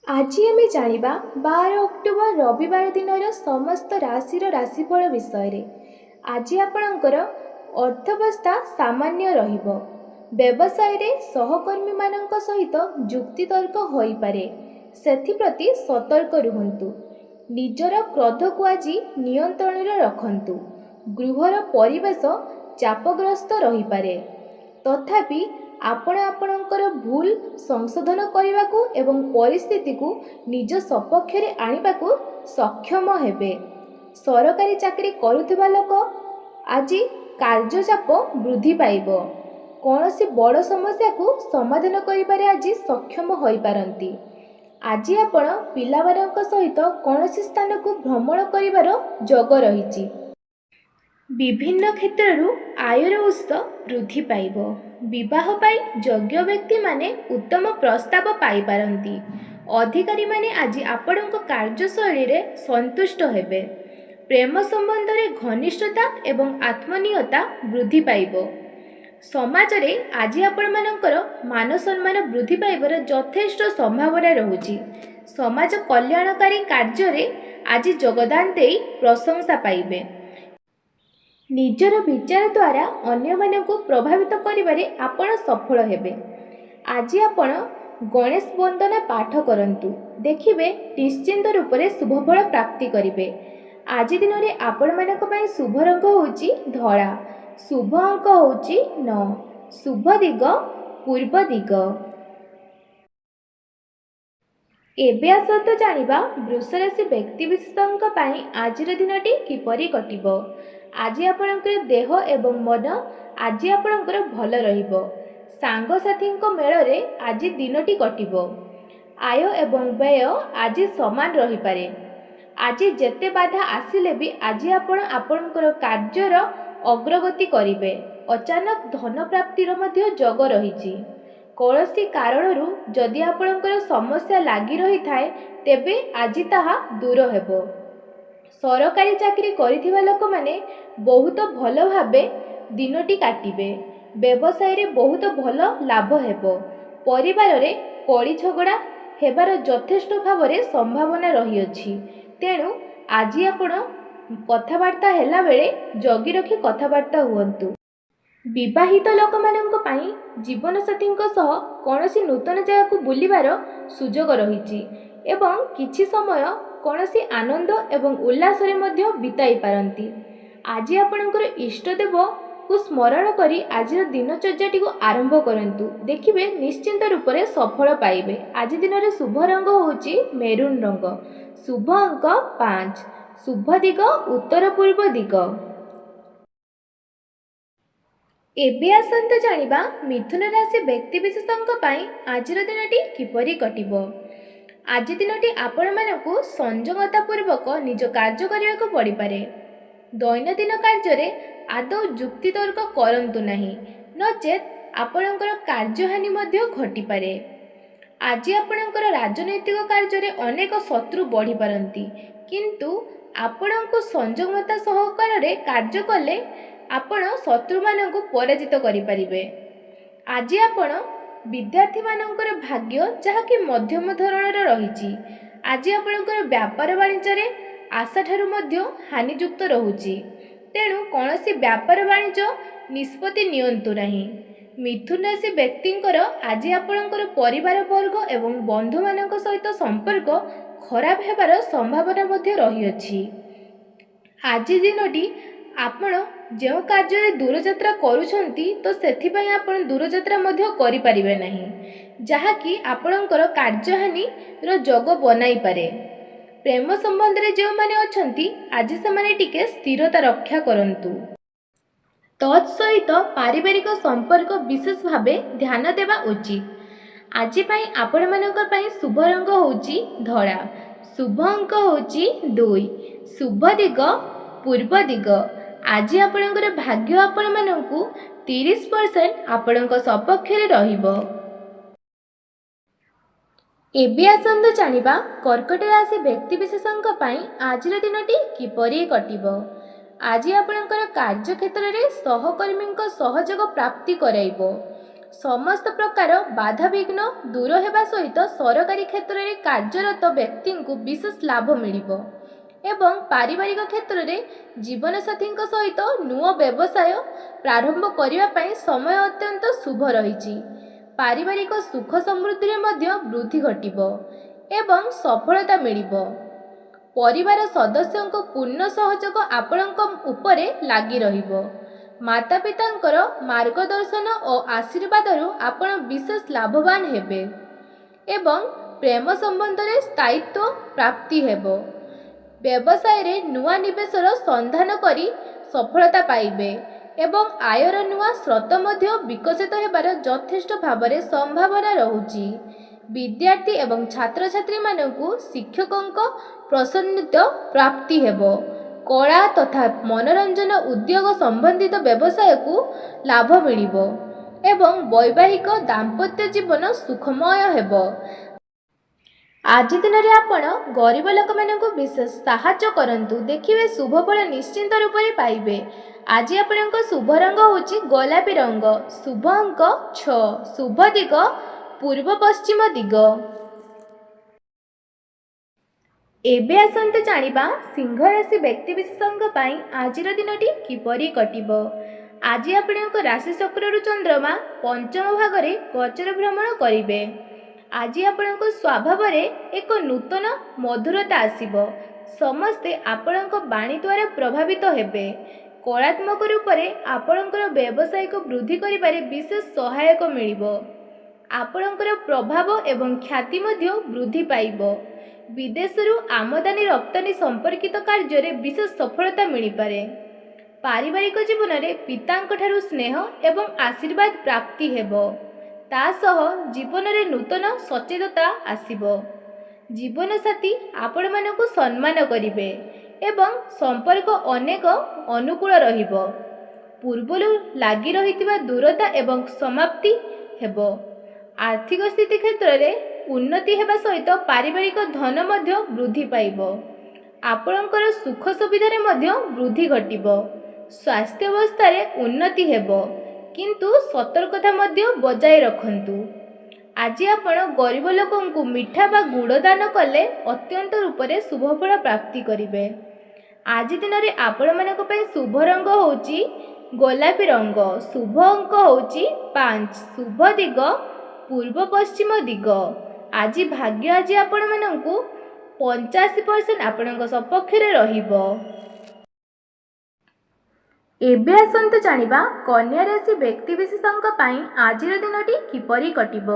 आज आम जाना 12 अक्टोबर रविवार दिन समस्त राशि राशिफल विषय रे। आज आपणकर अर्थवस्था सामान्य रहिबो। व्यवसाय रे सहकर्मी मानक सहित जुक्तितर्क होई पारे, सेथिप्रति सतर्क रुहंतु। निजर क्रोध को आज नियंत्रण रे रखंतु। गृहर परिवेश चापग्रस्त रही पारे, तथापि आपण आपणकर भूल संशोधन करने को एवं परिस्थिति को निज सपक्ष रे आनिबा को सक्षम हेबे। सरकारी चाकरी करुथिबा लोक आज कार्यचाप वृद्धि पाइबो। कौनसी बड़ समस्या को समाधान करिबारे आज सक्षम होई पारंती। आज आपण पिलामानक सहित कौनसी स्थान को भ्रमण करिबार योग रहिछि। विभिन्न क्षेत्रु आयर उत्स वृद्धि पाइब। विवाह पाई योग्य व्यक्ति माने उत्तम प्रस्ताव पाई पारंती। अधिकारी माने आज आपणक कार्यशैली रे संतुष्ट हेबे। प्रेम संबंध रे घनिष्ठता एवं आत्मनियता वृद्धि पाइब। समाज रे आज आपण मानकर मान सम्मान वृद्धि पाइबार यथेष्ट संभावना रहुछि। समाज कल्याणकारी कार्य रे आज योगदान देई प्रशंसा पाइबे। निजर विचार द्वारा अन्य मानक प्रभावित करिबारे आपण सफल हेबे। आज आपण गणेश वंदना पाठ करंतु, देखिबे निश्चिंत रूप से शुभफल प्राप्ति करिबे। आज दिन में आपण मानक पई शुभ रंग होउची धळा, शुभ अंक होउची 9, शुभ दिग पूर्व दिग। एबे आसत जानिबा वृष राशि व्यक्तिविशेषଙ୍କ ପାଇଁ आजिर दिनटी किपरि कटिबो। आज आपणकर देह एवं मन आज आपणकर भल रहिबो। सांगसाथीଙ୍କ मेଳରେ आज दिनटी कटिबो। आय एवं व्यय आज समान रही पारे। आज जेते बाधा आसिले भी आज आपणकर कार्यर अग्रगति करिवे। अचानक धन प्राप्तिर मध्य योग रहिछि। कौनसी कारणरू जदि आपणकर समस्या लागी रही थाए तेबे आज ताहा दूर हेबो। सरकारी चाकरी करिथिबा लोक माने बहुत भल भाबे दिनटी काटिबे। व्यवसाय रे बहुत भल लाभ हेबो। परिवार रे कड़ी झगड़ा हेबार यथेष्ट भाव रे संभावना रही अछि। तेणु आज आपण कथावार्ता हेला बेले जगी रखी कथावार्ता हुअन्तु। विवाहित लोक मानक पई जीवन साथी सह कौनसी नूतन जगह को बुलिबार सुजोग रही एवं किछि समय कौनसी आनंद एवं उल्लास रे मध्य बिताई पारंती। आज आपणकर इष्टदेव को स्मरण करी आज दिनचर्याटी को आरंभ करंतु, देखिबे निश्चिंत रूप से सफल पाइबे। आज दिन में शुभ रंग होउची मेरून रंग, शुभ अंक 5, शुभ दिग उत्तर पूर्व दिग। एबे आसंत जानिबा मिथुन राशि व्यक्तिविशेषଙ୍କ ପାଇଁ आजिर दिनटी किपरि कटिबो। आज दिनटी आपण मानकु संयमता पूर्वक निज कार्य करबाक पड़ी पारे। दैनंदिन कार्य रे आदौ जुक्ति तर्क करंतु नाही, नचेत आपणकर कार्यहानि मध्य घटी पारे। आज आपणकर राजनैतिक कार्य रे अनेक शत्रु बढ़ी पारंती, किंतु आपणको संयमता सहकार रे कार्य कले आपण शत्रु मानकु पराजित करि परिबे। आज आपण विद्यार्थी मानकर भाग्य जहाँकि मध्यम धरणर रहिछि। आज आपणकर व्यापार वाणिज्य रे आशा ठारू मध्य हानियुक्त रहुछि। तेणु कौनसी व्यापार वाणिज्य निष्पत्ति नियंतु नाही। मिथुन राशि व्यक्तिंकर आज आपणकर परिवार वर्ग एवं बंधु मानक सहित संपर्क खराब हेबार संभावना मध्य रही अछि। आज दिनटी आपण जो कार्य दूरयात्रा करुछंती तो सेथिपई आपण दूरयात्रा मध्य करि परिबे नाही, जहाँकि आपणकर कार्यहानि रो जोग बनाई पारे। प्रेम संबंध रे जो माने अछंती आज से माने टिके स्थिरता रक्षा करंतु। तत्सहित पारिवारिक संपर्क विशेष भावे ध्यान देवा उचित। आज पई आपण मानकर पई शुभ रंग होउची धळा, शुभ अंक होउची 2, शुभ दिग पूर्व दिग। आज आपणकर भाग्य आपण मानकु 30% आपणक सपक्ष रे रहिबो। एबे आसंत जानिबा कर्कट राशि व्यक्तिविशेषଙ୍କ ପାଇଁ आजिर दिनटी किपरि कटिबो। आज आपणकर कार्य क्षेत्र रे सहकर्मीଙ୍କ सहयोग प्राप्ति कराइबो। ସମସ୍ତ ପ୍ରକାର ବାଧାବିଘ୍ନ ଦୂର ହେବା ସହିତ ସରକାରୀ କ୍ଷେତ୍ରରେ କାର୍ଯ୍ୟରତ ବ୍ୟକ୍ତିଙ୍କୁ ବିଶେଷ ଲାଭ ମିଳିବ ଏବଂ ପାରିବାରିକ କ୍ଷେତ୍ରରେ ଜୀବନସାଥୀଙ୍କ ସହିତ ନୂଆ ବ୍ୟବସାୟ ପ୍ରାରମ୍ଭ କରିବା ପାଇଁ ସମୟ ଅତ୍ୟନ୍ତ ଶୁଭ ରହିଛି। ପାରିବାରିକ ସୁଖ ସମୃଦ୍ଧିରେ ମଧ୍ୟ ବୃଦ୍ଧି ଘଟିବ ଏବଂ ସଫଳତା ମିଳିବ। ପରିବାର ସଦସ୍ୟଙ୍କ ପୂର୍ଣ୍ଣ ସହଯୋଗ ଆପଣଙ୍କ ଉପରେ ଲାଗି ରହିବ। ମାତା ପିତାଙ୍କର ମାର୍ଗଦର୍ଶନ ଓ ଆଶୀର୍ବାଦରୁ ଆପଣ ବିଶେଷ ଲାଭବାନ ହେବେ ଏବଂ ପ୍ରେମ ସମ୍ବନ୍ଧରେ ସ୍ଥାୟିତ୍ୱ ପ୍ରାପ୍ତି ହେବ। ବ୍ୟବସାୟରେ ନୂଆ ନିବେଶର ସନ୍ଧାନ କରି ସଫଳତା ପାଇବେ ଏବଂ ଆୟର ନୂଆ ସ୍ରୋତ ମଧ୍ୟ ବିକଶିତ ହେବାର ଯଥେଷ୍ଟ ଭାବରେ ସମ୍ଭାବନା ରହୁଛି। ବିଦ୍ୟାର୍ଥୀ ଏବଂ ଛାତ୍ରଛାତ୍ରୀମାନଙ୍କୁ ଶିକ୍ଷକଙ୍କ ପ୍ରସନ୍ନିତ ପ୍ରାପ୍ତି ହେବ। କଳା ତଥା ମନୋରଞ୍ଜନ ଉଦ୍ୟୋଗ ସମ୍ବନ୍ଧିତ ବ୍ୟବସାୟକୁ ଲାଭ ମିଳିବ ଏବଂ ବୈବାହିକ ଦାମ୍ପତ୍ୟ ଜୀବନ ସୁଖମୟ ହେବ। ଆଜି ଦିନରେ ଆପଣ ଗରିବ ଲୋକମାନଙ୍କୁ ବିଶେଷ ସାହାଯ୍ୟ କରନ୍ତୁ, ଦେଖିବେ ଶୁଭଫଳ ନିଶ୍ଚିନ୍ତ ରୂପରେ ପାଇବେ। ଆଜି ଆପଣଙ୍କ ଶୁଭ ରଙ୍ଗ ହେଉଛି ଗୋଲାପୀ ରଙ୍ଗ, ଶୁଭ ଅଙ୍କ 6, ଶୁଭ ଦିଗ ପୂର୍ବ ପଶ୍ଚିମ ଦିଗ। ଏବେ ଆସନ୍ତୁ ଜାଣିବା ସିଂହ ରାଶି ବ୍ୟକ୍ତିବିଶେଷଙ୍କ ପାଇଁ ଆଜିର ଦିନଟି କିପରି କଟିବ। ଆଜି ଆପଣଙ୍କ ରାଶି ଚକ୍ରରୁ ଚନ୍ଦ୍ରମା ପଞ୍ଚମ ଭାଗରେ ଗୋଚର ଭ୍ରମଣ କରିବେ। ଆଜି ଆପଣଙ୍କ ସ୍ୱଭାବରେ ଏକ ନୂତନ ମଧୁରତା ଆସିବ। ସମସ୍ତେ ଆପଣଙ୍କ ବାଣୀ ଦ୍ୱାରା ପ୍ରଭାବିତ ହେବେ। କଳାତ୍ମକ ରୂପରେ ଆପଣଙ୍କର ବ୍ୟବସାୟିକ ବୃଦ୍ଧି କରିବାରେ ବିଶେଷ ସହାୟକ ମିଳିବ। ଆପଣଙ୍କର ପ୍ରଭାବ ଏବଂ ଖ୍ୟାତି ମଧ୍ୟ ବୃଦ୍ଧି ପାଇବ। ବିଦେଶରୁ ଆମଦାନୀ ରପ୍ତାନି ସମ୍ପର୍କିତ କାର୍ଯ୍ୟରେ ବିଶେଷ ସଫଳତା ମିଳିପାରେ। ପାରିବାରିକ ଜୀବନରେ ପିତାଙ୍କଠାରୁ ସ୍ନେହ ଏବଂ ଆଶୀର୍ବାଦ ପ୍ରାପ୍ତି ହେବ। ତା ସହ ଜୀବନରେ ନୂତନ ସଚେତନତା ଆସିବ। ଜୀବନସାଥୀ ଆପଣମାନଙ୍କୁ ସମ୍ମାନ କରିବେ ଏବଂ ସମ୍ପର୍କ ଅନେକ ଅନୁକୂଳ ରହିବ। ପୂର୍ବରୁ ଲାଗି ରହିଥିବା ଦୂରତା ଏବଂ ସମାପ୍ତି ହେବ। ଆର୍ଥିକ ସ୍ଥିତି କ୍ଷେତ୍ରରେ ଉନ୍ନତି ହେବା ସହିତ ପାରିବାରିକ ଧନ ମଧ୍ୟ ବୃଦ୍ଧି ପାଇବ। ଆପଣଙ୍କର ସୁଖ ସୁବିଧାରେ ମଧ୍ୟ ବୃଦ୍ଧି ଘଟିବ। ସ୍ୱାସ୍ଥ୍ୟ ଅବସ୍ଥାରେ ଉନ୍ନତି ହେବ, କିନ୍ତୁ ସତର୍କତା ମଧ୍ୟ ବଜାୟ ରଖନ୍ତୁ। ଆଜି ଆପଣ ଗରିବ ଲୋକଙ୍କୁ ମିଠା ବା ଗୁଡ଼ ଦାନ କଲେ ଅତ୍ୟନ୍ତ ରୂପରେ ଶୁଭଫଳ ପ୍ରାପ୍ତି କରିବେ। ଆଜି ଦିନରେ ଆପଣମାନଙ୍କ ପାଇଁ ଶୁଭ ରଙ୍ଗ ହେଉଛି ଗୋଲାପୀ ରଙ୍ଗ, ଶୁଭ ଅଙ୍କ ହେଉଛି 5, ଶୁଭ ଦିଗ ପୂର୍ବ ପଶ୍ଚିମ ଦିଗ। ଆଜି ଭାଗ୍ୟ ଆଜି ଆପଣମାନଙ୍କୁ 85% ଆପଣଙ୍କ ସପକ୍ଷରେ ରହିବ। ଏବେ ଆସନ୍ତୁ ଜାଣିବା କନ୍ୟା ରାଶି ବ୍ୟକ୍ତିବିଶେଷଙ୍କ ପାଇଁ ଆଜିର ଦିନଟି କିପରି କଟିବ।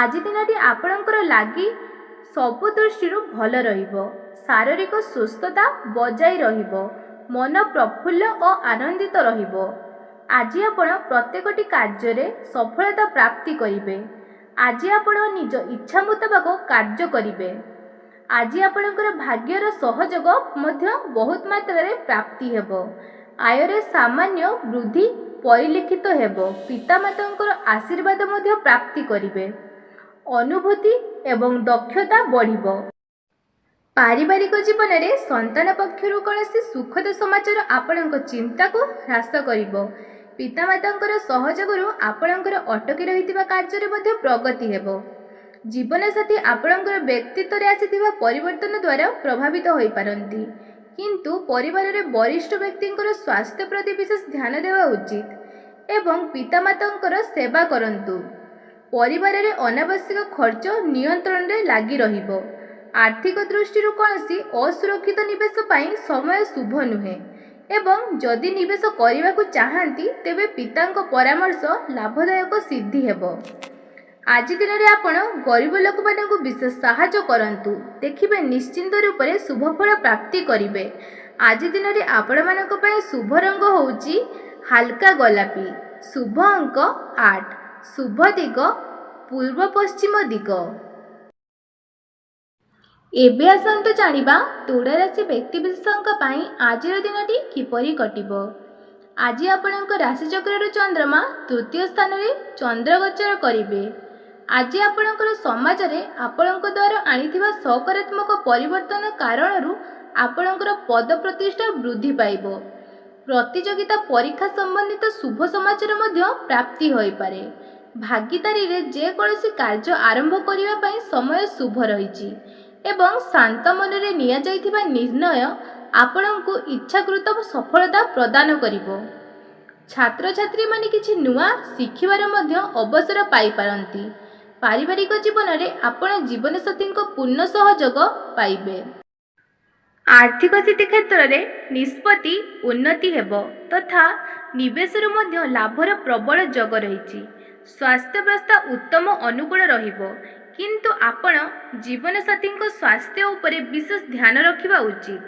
ଆଜି ଦିନଟି ଆପଣଙ୍କର ଲାଗି ସବୁ ଦୃଷ୍ଟିରୁ ଭଲ ରହିବ। ଶାରୀରିକ ସୁସ୍ଥତା ବଜାୟ ରହିବ। ମନ ପ୍ରଫୁଲ୍ଲ ଓ ଆନନ୍ଦିତ ରହିବ। ଆଜି ଆପଣ ପ୍ରତ୍ୟେକଟି କାର୍ଯ୍ୟରେ ସଫଳତା ପ୍ରାପ୍ତି କରିବେ। ଆଜି ଆପଣ ନିଜ ଇଚ୍ଛା ମୁତାବକ କାର୍ଯ୍ୟ କରିବେ। ଆଜି ଆପଣଙ୍କର ଭାଗ୍ୟର ସହଯୋଗ ମଧ୍ୟ ବହୁତ ମାତ୍ରାରେ ପ୍ରାପ୍ତି ହେବ। ଆୟରେ ସାମାନ୍ୟ ବୃଦ୍ଧି ପରିଲକ୍ଷିତ ହେବ। ପିତାମାତାଙ୍କର ଆଶୀର୍ବାଦ ମଧ୍ୟ ପ୍ରାପ୍ତି କରିବେ। ଅନୁଭୂତି ଏବଂ ଦକ୍ଷତା ବଢ଼ିବ। ପାରିବାରିକ ଜୀବନରେ ସନ୍ତାନ ପକ୍ଷରୁ କୌଣସି ସୁଖଦ ସମାଚାର ଆପଣଙ୍କ ଚିନ୍ତାକୁ ହ୍ରାସ କରିବ। ପିତାମାତାଙ୍କର ସହଯୋଗରୁ ଆପଣଙ୍କର ଅଟକି ରହିଥିବା କାର୍ଯ୍ୟରେ ମଧ୍ୟ ପ୍ରଗତି ହେବ। ଜୀବନସାଥୀ ଆପଣଙ୍କର ବ୍ୟକ୍ତିତ୍ୱରେ ଆସିଥିବା ପରିବର୍ତ୍ତନ ଦ୍ୱାରା ପ୍ରଭାବିତ ହୋଇପାରନ୍ତି, କିନ୍ତୁ ପରିବାରରେ ବରିଷ୍ଠ ବ୍ୟକ୍ତିଙ୍କର ସ୍ୱାସ୍ଥ୍ୟ ପ୍ରତି ବିଶେଷ ଧ୍ୟାନ ଦେବା ଉଚିତ ଏବଂ ପିତାମାତାଙ୍କର ସେବା କରନ୍ତୁ। ପରିବାରରେ ଅନାବଶ୍ୟକ ଖର୍ଚ୍ଚ ନିୟନ୍ତ୍ରଣରେ ଲାଗି ରହିବ। ଆର୍ଥିକ ଦୃଷ୍ଟିରୁ କୌଣସି ଅସୁରକ୍ଷିତ ନିବେଶ ପାଇଁ ସମୟ ଶୁଭ ନୁହେଁ ଏବଂ ଯଦି ନିବେଶ କରିବାକୁ ଚାହାନ୍ତି ତେବେ ପିତାଙ୍କ ପରାମର୍ଶ ଲାଭଦାୟକ ସିଦ୍ଧି ହେବ। ଆଜି ଦିନରେ ଆପଣ ଗରିବ ଲୋକମାନଙ୍କୁ ବିଶେଷ ସାହାଯ୍ୟ କରନ୍ତୁ, ଦେଖିବେ ନିଶ୍ଚିନ୍ତ ରୂପରେ ଶୁଭଫଳ ପ୍ରାପ୍ତି କରିବେ। ଆଜି ଦିନରେ ଆପଣମାନଙ୍କ ପାଇଁ ଶୁଭ ରଙ୍ଗ ହେଉଛି ହାଲକା ଗୋଲାପୀ, ଶୁଭ ଅଙ୍କ 8, ଶୁଭ ଦିଗ ପୂର୍ବ ପଶ୍ଚିମ ଦିଗ। ଏବେ ଆସନ୍ତୁ ଜାଣିବା ତୁଳା ରାଶି ବ୍ୟକ୍ତିବିଶେଷଙ୍କ ପାଇଁ ଆଜିର ଦିନଟି କିପରି କଟିବ। ଆଜି ଆପଣଙ୍କ ରାଶିଚକ୍ରର ଚନ୍ଦ୍ରମା ତୃତୀୟ ସ୍ଥାନରେ ଚନ୍ଦ୍ରଗୋଚର କରିବେ। ଆଜି ଆପଣଙ୍କର ସମାଜରେ ଆପଣଙ୍କ ଦ୍ୱାରା ଆଣିଥିବା ସକାରାତ୍ମକ ପରିବର୍ତ୍ତନ କାରଣରୁ ଆପଣଙ୍କର ପଦ ପ୍ରତିଷ୍ଠା ବୃଦ୍ଧି ପାଇବ। ପ୍ରତିଯୋଗିତା ପରୀକ୍ଷା ସମ୍ବନ୍ଧିତ ଶୁଭ ସମାଚାର ମଧ୍ୟ ପ୍ରାପ୍ତି ହୋଇପାରେ। ଭାଗିଦାରୀରେ ଯେକୌଣସି କାର୍ଯ୍ୟ ଆରମ୍ଭ କରିବା ପାଇଁ ସମୟ ଶୁଭ ରହିଛି ଏବଂ ଶାନ୍ତ ମନରେ ନିଆଯାଇଥିବା ନିର୍ଣ୍ଣୟ ଆପଣଙ୍କୁ ଇଚ୍ଛାକୃତ ସଫଳତା ପ୍ରଦାନ କରିବ। ଛାତ୍ରଛାତ୍ରୀମାନେ କିଛି ନୂଆ ଶିଖିବାର ମଧ୍ୟ ଅବସର ପାଇପାରନ୍ତି। ପାରିବାରିକ ଜୀବନରେ ଆପଣ ଜୀବନସାଥୀଙ୍କ ପୂର୍ଣ୍ଣ ସହଯୋଗ ପାଇବେ। ଆର୍ଥିକ ସ୍ଥିତି କ୍ଷେତ୍ରରେ ନିଷ୍ପତ୍ତି ଉନ୍ନତି ହେବ ତଥା ନିବେଶରୁ ମଧ୍ୟ ଲାଭର ପ୍ରବଳ ଯୋଗ ରହିଛି। ସ୍ୱାସ୍ଥ୍ୟାବସ୍ଥା ଉତ୍ତମ ଅନୁକୂଳ ରହିବ, କିନ୍ତୁ ଆପଣ ଜୀବନସାଥୀଙ୍କ ସ୍ୱାସ୍ଥ୍ୟ ଉପରେ ବିଶେଷ ଧ୍ୟାନ ରଖିବା ଉଚିତ।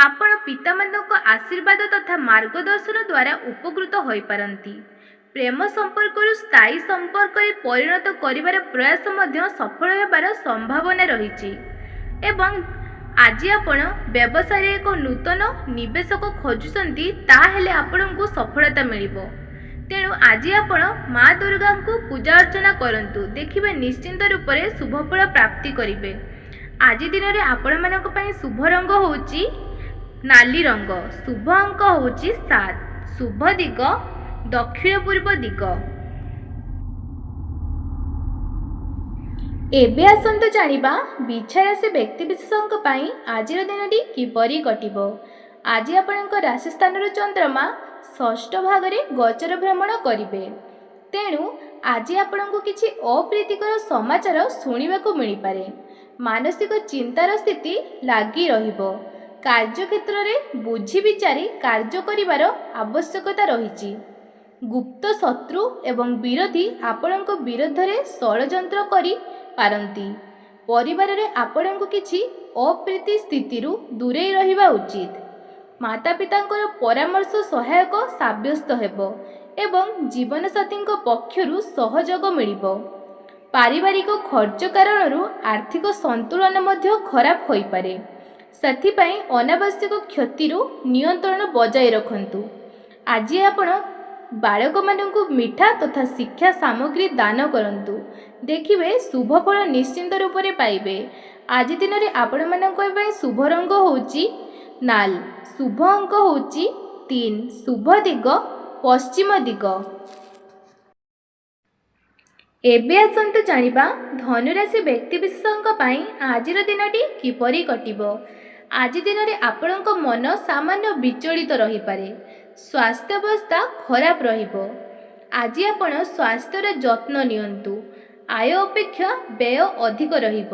ଆପଣ ପିତାମାତାଙ୍କ ଆଶୀର୍ବାଦ ତଥା ମାର୍ଗଦର୍ଶନ ଦ୍ୱାରା ଉପକୃତ ହୋଇପାରନ୍ତି। ପ୍ରେମ ସମ୍ପର୍କରୁ ସ୍ଥାୟୀ ସମ୍ପର୍କରେ ପରିଣତ କରିବାର ପ୍ରୟାସ ମଧ୍ୟ ସଫଳ ହେବାର ସମ୍ଭାବନା ରହିଛି ଏବଂ ଆଜି ଆପଣ ବ୍ୟବସାୟରେ ଏକ ନୂତନ ନିବେଶକ ଖୋଜୁଛନ୍ତି, ତାହେଲେ ଆପଣଙ୍କୁ ସଫଳତା ମିଳିବ। ତେଣୁ ଆଜି ଆପଣ ମା ଦୁର୍ଗାଙ୍କୁ ପୂଜା ଅର୍ଚ୍ଚନା କରନ୍ତୁ, ଦେଖିବେ ନିଶ୍ଚିନ୍ତ ରୂପରେ ଶୁଭଫଳ ପ୍ରାପ୍ତି କରିବେ। ଆଜି ଦିନରେ ଆପଣମାନଙ୍କ ପାଇଁ ଶୁଭ ରଙ୍ଗ ହେଉଛି ନାଲି ରଙ୍ଗ, ଶୁଭ ଅଙ୍କ ହେଉଛି 7, ଶୁଭ ଦିଗ ଦକ୍ଷିଣ ପୂର୍ବ ଦିଗ। ଏବେ ଆସନ୍ତୁ ଜାଣିବା ବିଛା ରାଶି ବ୍ୟକ୍ତିବିଶେଷଙ୍କ ପାଇଁ ଆଜିର ଦିନଟି କିପରି କଟିବ। ଆଜି ଆପଣଙ୍କ ରାଶି ସ୍ଥାନରୁ ଚନ୍ଦ୍ରମା ଷଷ୍ଠ ଭାଗରେ ଗୋଚର ଭ୍ରମଣ କରିବେ। ତେଣୁ ଆଜି ଆପଣଙ୍କୁ କିଛି ଅପ୍ରୀତିକର ସମାଚାର ଶୁଣିବାକୁ ମିଳିପାରେ। ମାନସିକ ଚିନ୍ତାର ସ୍ଥିତି ଲାଗି ରହିବ। କାର୍ଯ୍ୟକ୍ଷେତ୍ରରେ ବୁଝି ବିଚାରି କାର୍ଯ୍ୟ କରିବାର ଆବଶ୍ୟକତା ରହିଛି। ଗୁପ୍ତ ଶତ୍ରୁ ଏବଂ ବିରୋଧୀ ଆପଣଙ୍କ ବିରୋଧରେ ଷଡ଼ଯନ୍ତ୍ର କରି ପାରନ୍ତି। ପରିବାରରେ ଆପଣଙ୍କୁ କିଛି ଅପ୍ରୀତି ସ୍ଥିତିରୁ ଦୂରେଇ ରହିବା ଉଚିତ। ମାତାପିତାଙ୍କର ପରାମର୍ଶ ସହାୟକ ସାବ୍ୟସ୍ତ ହେବ ଏବଂ ଜୀବନସାଥୀଙ୍କ ପକ୍ଷରୁ ସହଯୋଗ ମିଳିବ। ପାରିବାରିକ ଖର୍ଚ୍ଚ କାରଣରୁ ଆର୍ଥିକ ସନ୍ତୁଳନ ମଧ୍ୟ ଖରାପ ହୋଇପାରେ। ସେଥିପାଇଁ ଅନାବଶ୍ୟକ କ୍ଷତିରୁ ନିୟନ୍ତ୍ରଣ ବଜାୟ ରଖନ୍ତୁ। ଆଜି ଆପଣ ବାଳକମାନଙ୍କୁ ମିଠା ତଥା ଶିକ୍ଷା ସାମଗ୍ରୀ ଦାନ କରନ୍ତୁ, ଦେଖିବେ ଶୁଭଫଳ ନିଶ୍ଚିନ୍ତ ରୂପରେ ପାଇବେ। ଆଜି ଦିନରେ ଆପଣମାନଙ୍କ ପାଇଁ ଶୁଭ ରଙ୍ଗ ହେଉଛି ନାଲ, ଶୁଭ ଅଙ୍କ ହେଉଛି 3, ଶୁଭ ଦିଗ ପଶ୍ଚିମ ଦିଗ। ଏବେ ଆସନ୍ତୁ ଜାଣିବା ଧନୁରାଶି ବ୍ୟକ୍ତିବିଶେଷଙ୍କ ପାଇଁ ଆଜିର ଦିନଟି କିପରି କଟିବ। ଆଜି ଦିନରେ ଆପଣଙ୍କ ମନ ସାମାନ୍ୟ ବିଚଳିତ ରହିପାରେ। ସ୍ୱାସ୍ଥ୍ୟାବସ୍ଥା ଖରାପ ରହିବ। ଆଜି ଆପଣ ସ୍ୱାସ୍ଥ୍ୟର ଯତ୍ନ ନିଅନ୍ତୁ। ଆୟ ଅପେକ୍ଷା ବ୍ୟୟ ଅଧିକ ରହିବ।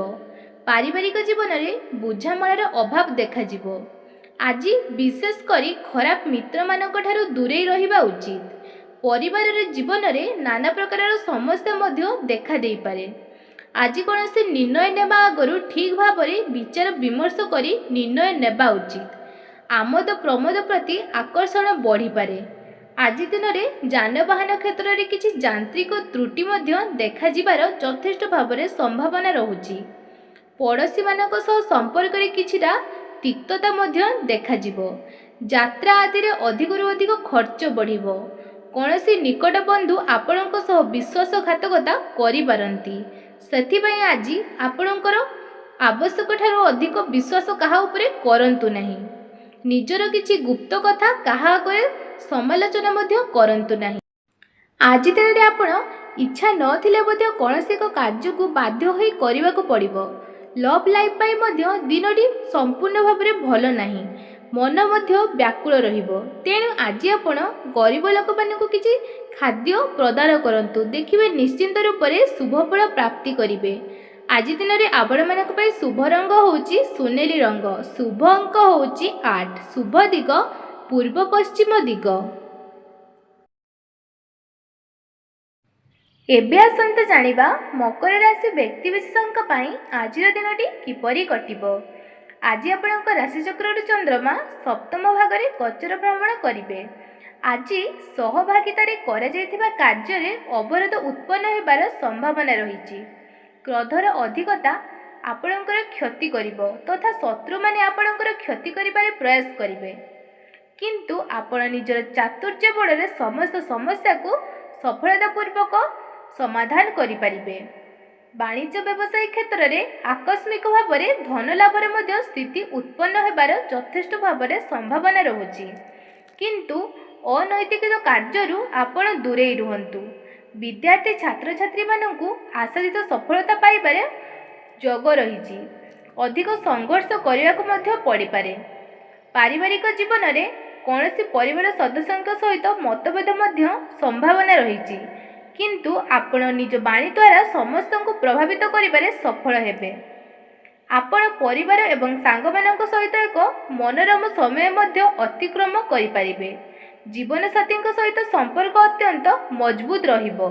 ପାରିବାରିକ ଜୀବନରେ ବୁଝାମଣାର ଅଭାବ ଦେଖାଯିବ। ଆଜି ବିଶେଷ କରି ଖରାପ ମିତ୍ରମାନଙ୍କ ଠାରୁ ଦୂରେଇ ରହିବା ଉଚିତ। ପରିବାରର ଜୀବନରେ ନାନା ପ୍ରକାରର ସମସ୍ୟା ମଧ୍ୟ ଦେଖା ଦେଇପାରେ। ଆଜି କୌଣସି ନିର୍ଣ୍ଣୟ ନେବା ଆଗରୁ ଠିକ୍ ଭାବରେ ବିଚାର ବିମର୍ଶ କରି ନିର୍ଣ୍ଣୟ ନେବା ଉଚିତ। ଆମୋଦ ପ୍ରମୋଦ ପ୍ରତି ଆକର୍ଷଣ ବଢ଼ିପାରେ। ଆଜି ଦିନରେ ଯାନବାହନ କ୍ଷେତ୍ରରେ କିଛି ଯାନ୍ତ୍ରିକ ତ୍ରୁଟି ମଧ୍ୟ ଦେଖାଯିବାର ଯଥେଷ୍ଟ ଭାବରେ ସମ୍ଭାବନା ରହୁଛି। ପଡ଼ୋଶୀମାନଙ୍କ ସହ ସମ୍ପର୍କରେ କିଛିଟା ତିକ୍ତତା ମଧ୍ୟ ଦେଖାଯିବ। ଯାତ୍ରା ଆଦିରେ ଅଧିକରୁ ଅଧିକ ଖର୍ଚ୍ଚ ବଢ଼ିବ। କୌଣସି ନିକଟ ବନ୍ଧୁ ଆପଣଙ୍କ ସହ ବିଶ୍ୱାସଘାତକତା କରିପାରନ୍ତି। ସେଥିପାଇଁ ଆଜି ଆପଣଙ୍କର ଆବଶ୍ୟକ ଠାରୁ ଅଧିକ ବିଶ୍ୱାସ କାହା ଉପରେ କରନ୍ତୁ ନାହିଁ। ନିଜର କିଛି ଗୁପ୍ତ କଥା କାହା ଆଗରେ ସମାଲୋଚନା ମଧ୍ୟ କରନ୍ତୁ ନାହିଁ। ଆଜି ଦିନରେ ଆପଣ ଇଚ୍ଛା ନଥିଲେ ମଧ୍ୟ କୌଣସି ଏକ କାର୍ଯ୍ୟକୁ ବାଧ୍ୟ ହୋଇ କରିବାକୁ ପଡ଼ିବ। ଲଭ୍ ଲାଇଫ୍ ପାଇଁ ମଧ୍ୟ ଦିନଟି ସମ୍ପୂର୍ଣ୍ଣ ଭାବରେ ଭଲ ନାହିଁ। ମନ ମଧ୍ୟ ବ୍ୟାକୁଳ ରହିବ। ତେଣୁ ଆଜି ଆପଣ ଗରିବ ଲୋକମାନଙ୍କୁ କିଛି ଖାଦ୍ୟ ପ୍ରଦାନ କରନ୍ତୁ, ଦେଖିବେ ନିଶ୍ଚିନ୍ତ ରୂପରେ ଶୁଭଫଳ ପ୍ରାପ୍ତି କରିବେ। ଆଜି ଦିନରେ ଆପଣମାନଙ୍କ ପାଇଁ ଶୁଭ ରଙ୍ଗ ହେଉଛି ସୁନେଲି ରଙ୍ଗ, ଶୁଭ ଅଙ୍କ ହେଉଛି 8, ଶୁଭ ଦିଗ ପୂର୍ବ ପଶ୍ଚିମ ଦିଗ। ଏବେ ଆସନ୍ତୁ ଜାଣିବା ମକର ରାଶି ବ୍ୟକ୍ତିବିଶେଷଙ୍କ ପାଇଁ ଆଜିର ଦିନଟି କିପରି କଟିବ। ଆଜି ଆପଣଙ୍କ ରାଶିଚକ୍ରରୁ ଚନ୍ଦ୍ରମା ସପ୍ତମ ଭାଗରେ ଗୋଚର ଭ୍ରମଣ କରିବେ। ଆଜି ସହଭାଗିତାରେ କରାଯାଇଥିବା କାର୍ଯ୍ୟରେ ଅବରୋଧ ଉତ୍ପନ୍ନ ହେବାର ସମ୍ଭାବନା ରହିଛି। କ୍ରୋଧର ଅଧିକତା ଆପଣଙ୍କର କ୍ଷତି କରିବ ତଥା ଶତ୍ରୁମାନେ ଆପଣଙ୍କର କ୍ଷତି କରିବାରେ ପ୍ରୟାସ କରିବେ, କିନ୍ତୁ ଆପଣ ନିଜର ଚାତୁର୍ଯ୍ୟ ବଳରେ ସମସ୍ତ ସମସ୍ୟାକୁ ସଫଳତାପୂର୍ବକ ସମାଧାନ କରିପାରିବେ। ବାଣିଜ୍ୟ ବ୍ୟବସାୟ କ୍ଷେତ୍ରରେ ଆକସ୍ମିକ ଭାବରେ ଧନ ଲାଭର ମଧ୍ୟ ସ୍ଥିତି ଉତ୍ପନ୍ନ ହେବାର ଯଥେଷ୍ଟ ଭାବରେ ସମ୍ଭାବନା ରହୁଛି, କିନ୍ତୁ ଅନୈତିକ କାର୍ଯ୍ୟରୁ ଆପଣ ଦୂରେଇ ରୁହନ୍ତୁ। विद्यार्थी छात्र छात्री मानू आशातीत सफलता पाइबारे जोग रही। अधिक संघर्ष करने को पड़े। पारिवारिक जीवन में कौन परिवार सदस्यों सहित मतभेद संभावना रही, किंतु आपण निज बाणी द्वारा समस्त को प्रभावित करिबारे सफल हेबे। आपण परिवार एवं सांगमानक सहित एक मनोरम समय अतिक्रम करिपारिबे। जीवन साथी सहित संपर्क अत्यंत मजबूत रहिबो।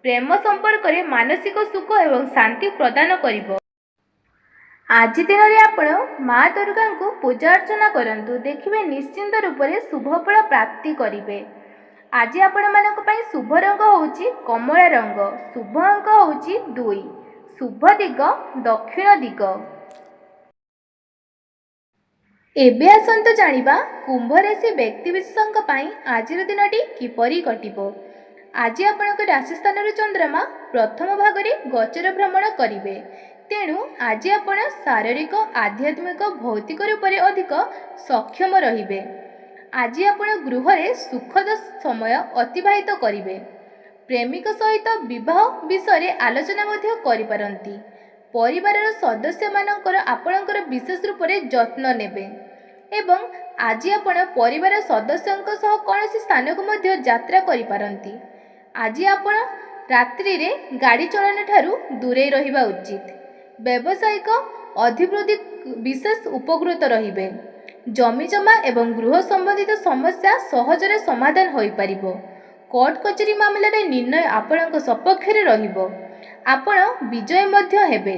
प्रेम संपर्क रे मानसिक सुख एवं शांति प्रदान करिबो। आज दिन में आपण माँ दुर्गा को पूजा अर्चना करंतु, देखिए निश्चिंत रूप से शुभफल प्राप्ति करिवे। आज आपण मानक पई शुभ रंग होउची कमला रंग, शुभ अंक होउची 2, शुभ दिग दक्षिण दिग। एबे आसंतु जानिबा कुंभ राशि व्यक्ति विशेषक पई आजिर दिनटी किपरि कटिबो। आज आपणक राशि स्थान चंद्रमा प्रथम भाग में गोचर भ्रमण करिवे। तेणु आज आपण शारीरिक आध्यात्मिक भौतिक रूप से अधिक सक्षम रहिबे। आज आपण गृह रे सुखद समय अतिबाहित करिवे। प्रेमिक सहित विवाह विषय आलोचना करि पारंती। परिवार सदस्य मानकर आपणकर विशेष रूप से जत्न नेबे एवं आज आपण परिवार सदस्यों सह कौनसी स्थान को यात्रा करि पारंती। आज आपण रात्रि रे गाड़ी चलन ठारू दूरे रहिबा उचित। व्यावसायिक अभिवृद्धि विशेष उपकृत रहिबे। जमीजमा एवं गृह संबंधित समस्या सहजरे समाधान होई परिबो। कोर्ट कचेरी मामला रे निर्णय आपणक सपक्ष रे रहिबो। आपण विजय मध्य हेबे।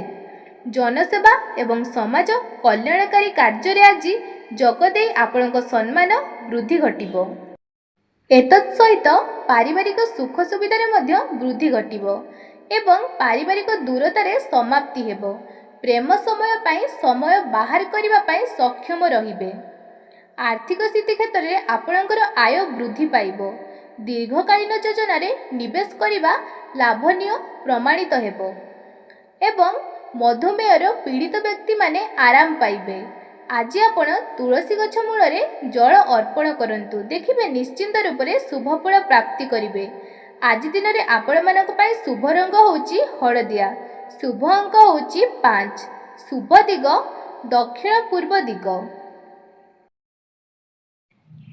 जनसेवा एवं समाज कल्याणकारी कार्य रे आज जगदे आपणक सम्मान वृद्धि घटिबो। एतत् सहित पारिवारिक सुख सुविधा मध्य वृद्धि घटिबो एवं पारिवारिक दूरता रे समाप्ति हेबो। प्रेम समय पाई समय बाहर करिबा पाई सक्षम रहिबे। आर्थिक स्थिति क्षेत्र में आपणकर आय वृद्धि पाइबो। दीर्घकालीन योजना रे निवेश करिबा लाभनीय प्रमाणित हेबो एवं मधुमेहर पीड़ित व्यक्ति माने आराम पाइबे। आज आपण तुलसी गछ मूल रे जल अर्पण करंतु, देखिबे निश्चिंत रूप से शुभफल प्राप्ति करिवे। आज दिन में आपण मानक पई शुभ रंग होउची हळदिया, शुभ अंक होउची 5, शुभ दिग दक्षिण पूर्व दिग।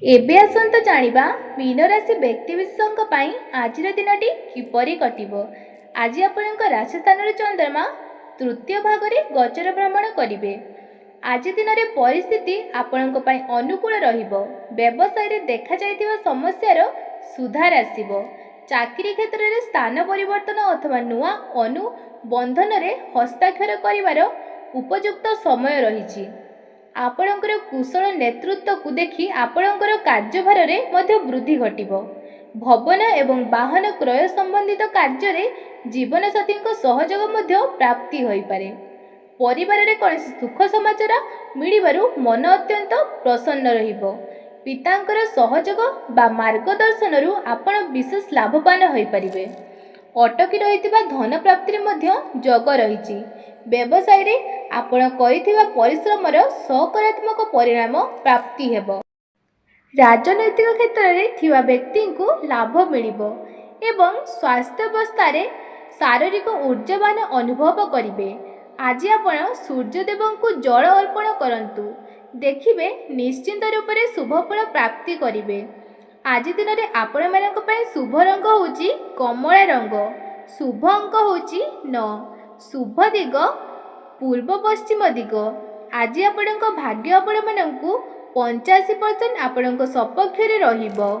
एबे आसंत जानिबा मीन राशि व्यक्ति विशेषक पई आजिर दिनटी किपरि कटिबो। आज आपणक राशि स्थान रे चंद्रमा तृतीय भाग रे गोचर भ्रमण करिवे। आज दिन में परिस्थिति आपणक पई अनुकूल रहिबो। व्यवसाय रे देखा जाइतिबा समस्यार सुधार आसिबो। चाकरी क्षेत्र में स्थान परिवर्तन अथवा नुआ अनुबंधन रे हस्ताक्षर करिवार उपयुक्त समय रही। आपणकर कुशल नेतृत्व को देखि आपणकर कार्यभार रे मध्य वृद्धि घटिबो। भवन एवं वाहन क्रय संबंधित कार्य रे जीवन साथी सहयोग मध्य प्राप्ति होई पारे। परिवार रे कौन सुख समाचार मिलिबारु मन अत्यंत प्रसन्न रहिबो। पितांकर सहयोग बा मार्गदर्शन रु आपण विशेष लाभवान होई परिबे। अटकी रहितिबा धन प्राप्ति रे मध्य जोग रहिछि। व्यवसाय रे आपण करिथिबा परिश्रमर सकारात्मक परिणाम प्राप्ति हेबो। राजनैतिक क्षेत्र में थिबा व्यक्ति को लाभ मिलिबो एवं स्वास्थ्य अवस्था रे शारीरिक ऊर्जावान अनुभव करिवे। आज आपण सूर्यदेव को जल अर्पण करंतु, देखिबे निश्चिंत रूप से शुभफल प्राप्ति करिवे। आज दिन में आपण मानक पई शुभ रंग होउची कमला रंग, शुभ अंक होउची 9, शुभ दिग पूर्व पश्चिम दिग। आज आपणक भाग्य आपण मानकु 85% आपणक सपक्ष रे रहिबो।